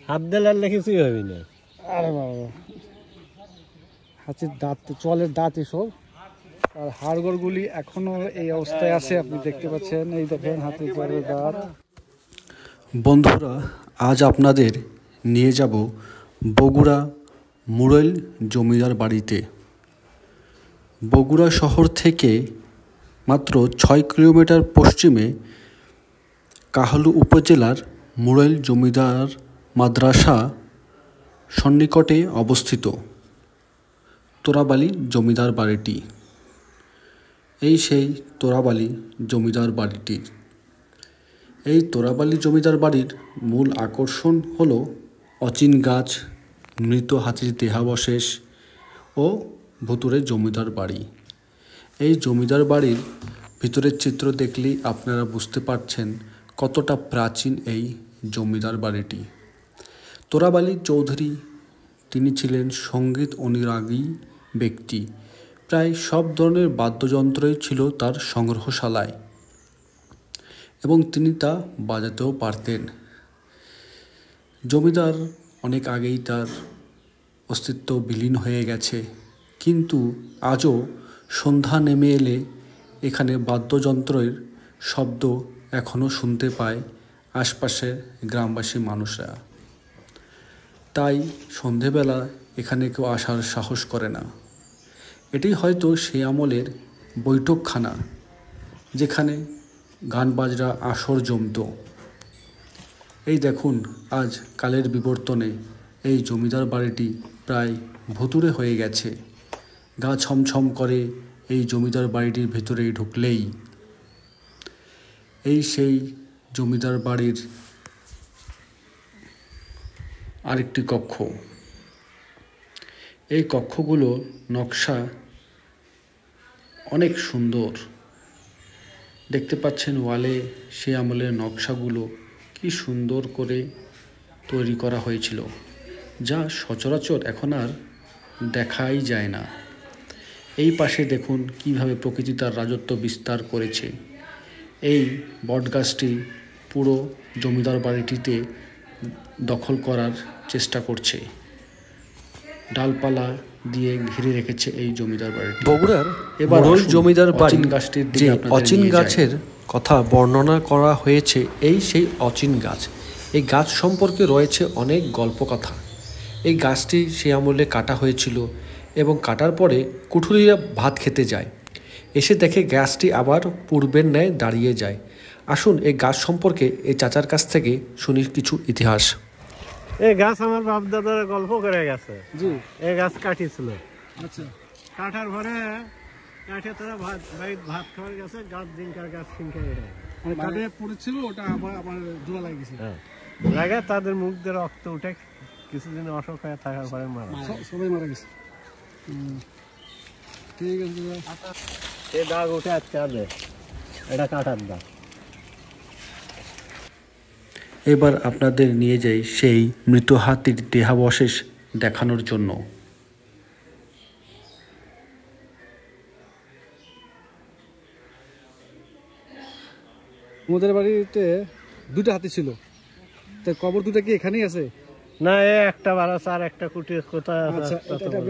হাত দিলে আর কিছুই হবে না। আরে বাবা, হাতির দাঁত, চোয়ালের দাঁত এসব, আর হাড়গোড়গুলি এখনো এই অবস্থায় আছে, আপনি দেখতে পাচ্ছেন। এই দেখেন হাতির চোয়ালের দাঁত। বন্ধুরা, আজ আপনাদের নিয়ে যাব বগুড়া মুড়েল জমিদার বাড়িতে। বগুড়া শহর থেকে মাত্র 6 কিলোমিটার পশ্চিমে কাহালু উপজেলার মুড়েল জমিদার মাদ্রাসা সন্নিকটে অবস্থিত তোরাবালি জমিদার বাড়িটি। এই সেই তোরাবালি জমিদার বাড়িটি। এই তোরাবালি জমিদার বাড়ির মূল আকর্ষণ হলো অচিন গাছ, মৃত হাতির দেহাবশেষ ও ভুতুড়ে জমিদার বাড়ি। এই জমিদার বাড়ির ভিতরের চিত্র দেখলেই আপনারা বুঝতে পারছেন কতটা প্রাচীন এই জমিদার বাড়িটি। তোরাবালি চৌধুরী তিনি ছিলেন সঙ্গীত অনুরাগী ব্যক্তি। প্রায় সব ধরনের বাদ্যযন্ত্রই ছিল তার সংগ্রহশালায় এবং তিনি তা বাজাতেও পারতেন। জমিদার অনেক আগেই তার অস্তিত্ব বিলীন হয়ে গেছে, কিন্তু আজও সন্ধ্যা নেমে এলে এখানে বাদ্যযন্ত্রের শব্দ এখনও শুনতে পায় আশপাশের গ্রামবাসী মানুষরা। তাই সন্ধেবেলা এখানে কেউ আসার সাহস করে না। এটি হয়তো সেই আমলের বৈঠকখানা, যেখানে গান বাজরা আসর জমত। এই দেখুন, আজ কালের বিবর্তনে এই জমিদার বাড়িটি প্রায় ভুতুড়ে হয়ে গেছে। গা ছমছম করে এই জমিদার বাড়িটির ভেতরেই ঢুকলেই। এই সেই জমিদার বাড়ির আরেকটি কক্ষ। এই কক্ষগুলো নকশা অনেক সুন্দর। দেখতে পাচ্ছেন ওয়ালে সে আমলের নকশাগুলো কি সুন্দর করে তৈরি করা হয়েছিল, যা সচরাচর এখন আর দেখাই যায় না। এই পাশে দেখুন কিভাবে প্রকৃতি তার রাজত্ব বিস্তার করেছে। এই বটগাছটি পুরো জমিদার বাড়িটিতে দখল করার চেষ্টা করছে, ডালপালা দিয়ে ঘিরে রেখেছে এই জমিদার বাড়িটি। বগুড়ার মুড়েল জমিদার বাড়ির গাছটির যে অচিন গাছের কথা বর্ণনা করা হয়েছে, এই সেই অচিন গাছ। এই গাছ সম্পর্কে রয়েছে অনেক গল্পকথা। এই গাছটি সে আমলে কাটা হয়েছিল এবং কাটার পরে কুঠুরিরা ভাত খেতে যায়, এসে দেখে গাছটি আবার পূর্বের ন্যায় দাঁড়িয়ে যায়। আসুন এই গাছ সম্পর্কে এই চাচার কাছ থেকে শুনি কিছু ইতিহাস। এই গাছ আমার বাপ দাদার গল্প করে গেছে। জি, এই গাছ কাটিছিল। আচ্ছা, কাটার পরে কাঠে তারা ভাত খাওয়ার গেছে, গাছ দিনকার গাছ সিনকার মানে কাটে পড়েছিল, ওটা আবার আমার জোড়া লাগিয়েছে। লাগে তাদের মুখ দিয়ে রক্ত উঠে কিছুদিন অসুখ হয়ে থাকার পরে সবাই মারা গেছে। ঠিক আছে, এই দাগ উঠে আজকে আসবে, এটা কাটার দাগ। এবার আপনাদের নিয়ে যাই সেই মৃত হাতির দেহাবশেষ দেখানোর জন্য। আমাদের বাড়িতে দুটো হাতি ছিল, তার কবর দুটো কি এখানেই আছে? না, একটা বাড়া আর একটা কুটি কোথায় আছে?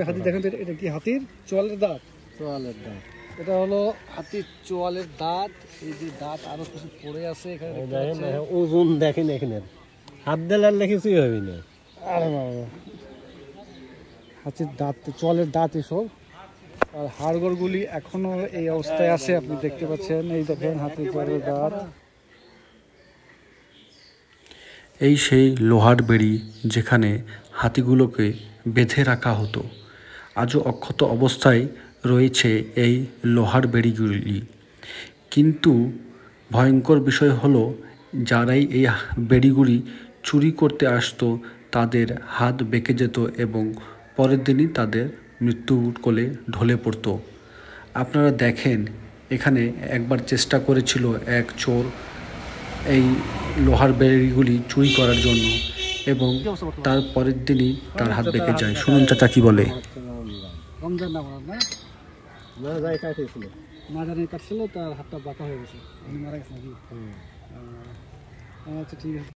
হাতি দেখেন, এটা কি হাতির চোয়ালের দাঁত? চোয়ালের দাগ। এটা হলো হাতির চোয়ালের দাঁত। এই যে দাঁত আরো কিছু পড়ে আছে এখানে, ওজন দেখেন এখানে, হাত দিলে আর কিছুই হবে না। আরে বাবা, হাতির দাঁত, চোয়ালের দাঁত এসব, আর হাড়গোড়গুলি এখনো এই অবস্থায় আছে, আপনি দেখতে পাচ্ছেন। এই দেখেন হাতির চোয়ালের দাঁত। এই সেই লোহার বেড়ি যেখানে হাতিগুলোকে বেঁধে রাখা হতো। আজও অক্ষত অবস্থায় রয়েছে এই লোহার বেড়িগুলি। কিন্তু ভয়ঙ্কর বিষয় হলো, যারাই এই বেড়িগুলি চুরি করতে আসতো তাদের হাত বেঁকে যেত এবং পরের দিনই তাদের মৃত্যুর কোলে ঢলে পড়তো। আপনারা দেখেন, এখানে একবার চেষ্টা করেছিল এক চোর এই লোহার বেড়িগুলি চুরি করার জন্য এবং তার পরের দিনই তার হাত বেঁকে যায়। শুনুন চাচা কি বলে। রমজান না না যাই কাটিয়েছিল, না জানি কাটছিল, তার হাতটা বাঁকা হয়ে গেছে, মারা গেছে নাকি? আচ্ছা, ঠিক আছে।